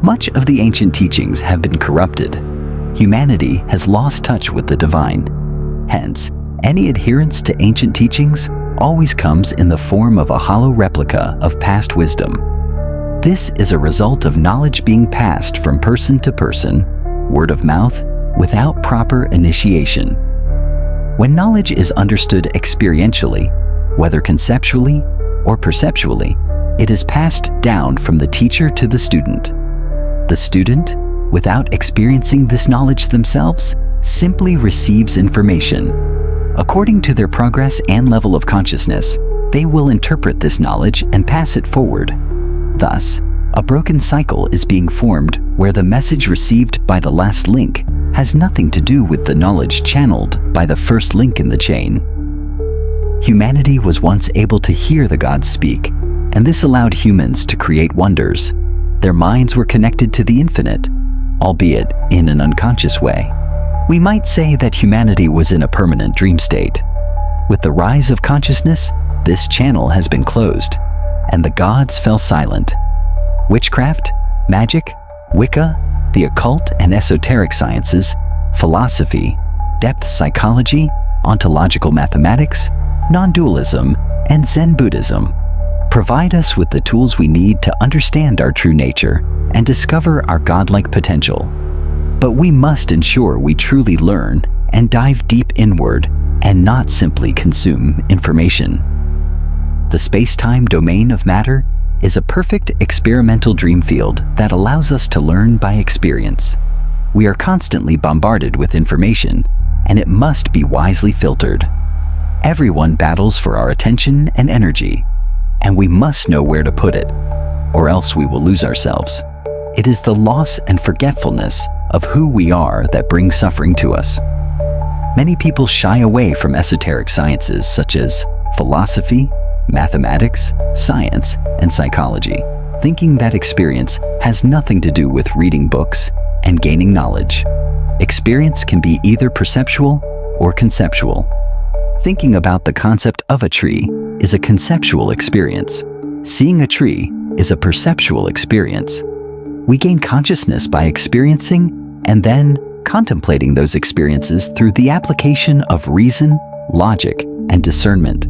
Much of the ancient teachings have been corrupted. Humanity has lost touch with the divine. Hence, any adherence to ancient teachings always comes in the form of a hollow replica of past wisdom. This is a result of knowledge being passed from person to person, word of mouth, without proper initiation. When knowledge is understood experientially, whether conceptually or perceptually, it is passed down from the teacher to the student. The student, without experiencing this knowledge themselves, simply receives information. According to their progress and level of consciousness, they will interpret this knowledge and pass it forward. Thus, a broken cycle is being formed where the message received by the last link has nothing to do with the knowledge channeled by the first link in the chain. Humanity was once able to hear the gods speak, and this allowed humans to create wonders. Their minds were connected to the infinite, albeit in an unconscious way. We might say that humanity was in a permanent dream state. With the rise of consciousness, this channel has been closed, and the gods fell silent. Witchcraft, magic, Wicca, the occult and esoteric sciences, philosophy, depth psychology, ontological mathematics, non-dualism, and Zen Buddhism provide us with the tools we need to understand our true nature and discover our godlike potential. But we must ensure we truly learn and dive deep inward and not simply consume information. The space-time domain of matter is a perfect experimental dream field that allows us to learn by experience. We are constantly bombarded with information, and it must be wisely filtered. Everyone battles for our attention and energy, and we must know where to put it, or else we will lose ourselves. It is the loss and forgetfulness of who we are that brings suffering to us. Many people shy away from esoteric sciences such as philosophy, mathematics, science, and psychology, thinking that experience has nothing to do with reading books and gaining knowledge. Experience can be either perceptual or conceptual. Thinking about the concept of a tree is a conceptual experience. Seeing a tree is a perceptual experience. We gain consciousness by experiencing and then contemplating those experiences through the application of reason, logic, and discernment.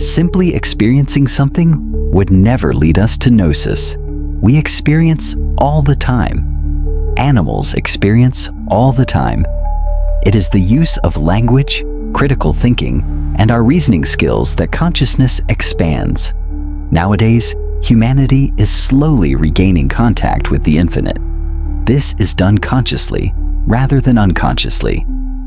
Simply experiencing something would never lead us to gnosis. We experience all the time. Animals experience all the time. It is the use of language, critical thinking, and our reasoning skills that consciousness expands. Nowadays, humanity is slowly regaining contact with the infinite. This is done consciously rather than unconsciously,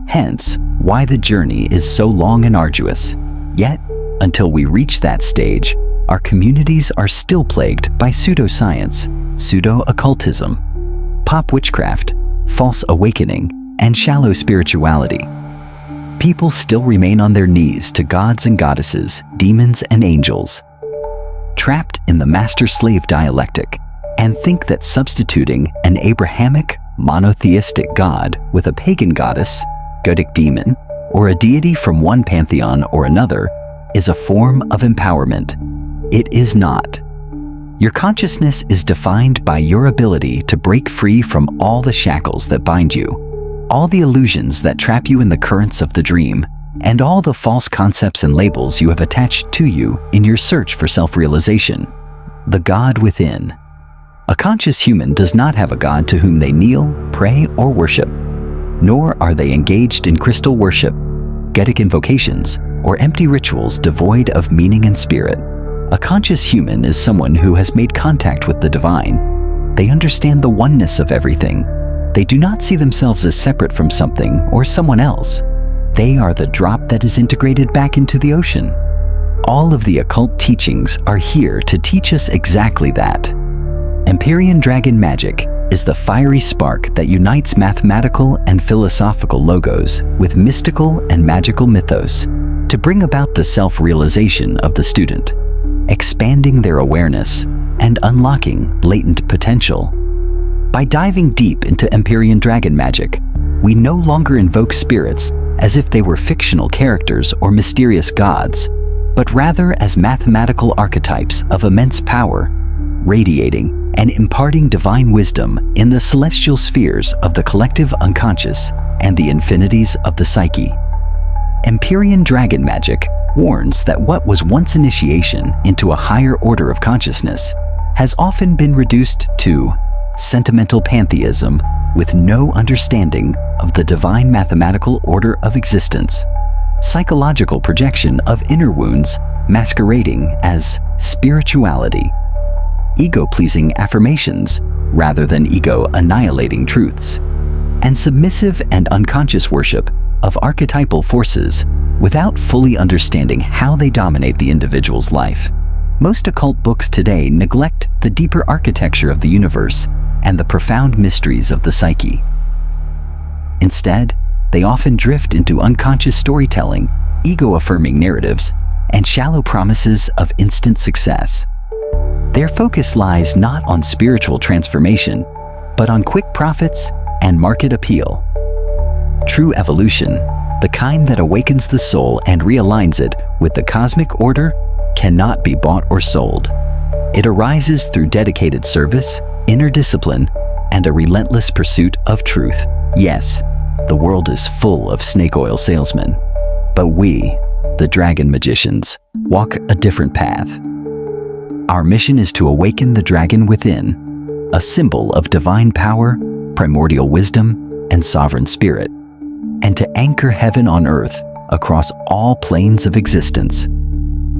hence why the journey is so long and arduous. Yet, until we reach that stage, our communities are still plagued by pseudoscience, pseudo-occultism, pop-witchcraft, false awakening, and shallow spirituality. People still remain on their knees to gods and goddesses, demons and angels, trapped in the master-slave dialectic, and think that substituting an Abrahamic, monotheistic god with a pagan goddess, godic demon, or a deity from one pantheon or another is a form of empowerment. It is not. Your consciousness is defined by your ability to break free from all the shackles that bind you, all the illusions that trap you in the currents of the dream, and all the false concepts and labels you have attached to you in your search for self-realization. The God within. A conscious human does not have a God to whom they kneel, pray, or worship, nor are they engaged in crystal worship, Gedic invocations, or empty rituals devoid of meaning and spirit. A conscious human is someone who has made contact with the divine. They understand the oneness of everything. They do not see themselves as separate from something or someone else. They are the drop that is integrated back into the ocean. All of the occult teachings are here to teach us exactly that. Empyrean Dragon Magick is the fiery spark that unites mathematical and philosophical logos with mystical and magical mythos to bring about the self-realization of the student, expanding their awareness and unlocking latent potential. By diving deep into Empyrean Dragon Magick, we no longer invoke spirits as if they were fictional characters or mysterious gods, but rather as mathematical archetypes of immense power, radiating and imparting divine wisdom in the celestial spheres of the collective unconscious and the infinities of the psyche. Empyrean Dragon Magick warns that what was once initiation into a higher order of consciousness has often been reduced to sentimental pantheism with no understanding of the divine mathematical order of existence, psychological projection of inner wounds masquerading as spirituality, ego-pleasing affirmations rather than ego-annihilating truths, and submissive and unconscious worship of archetypal forces without fully understanding how they dominate the individual's life. Most occult books today neglect the deeper architecture of the universe and the profound mysteries of the psyche. Instead, they often drift into unconscious storytelling, ego-affirming narratives, and shallow promises of instant success. Their focus lies not on spiritual transformation, but on quick profits and market appeal. True evolution, the kind that awakens the soul and realigns it with the cosmic order, cannot be bought or sold. It arises through dedicated service, inner discipline, and a relentless pursuit of truth. Yes, the world is full of snake oil salesmen, but we, the dragon magicians, walk a different path. Our mission is to awaken the dragon within, a symbol of divine power, primordial wisdom, and sovereign spirit, and to anchor heaven on earth across all planes of existence.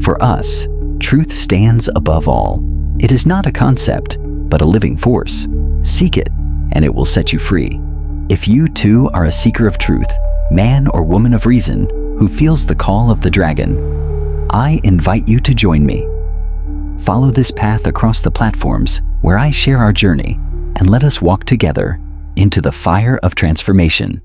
For us, truth stands above all. It is not a concept, but a living force. Seek it, and it will set you free. If you too are a seeker of truth, man or woman of reason, who feels the call of the dragon, I invite you to join me. Follow this path across the platforms where I share our journey, and let us walk together into the fire of transformation.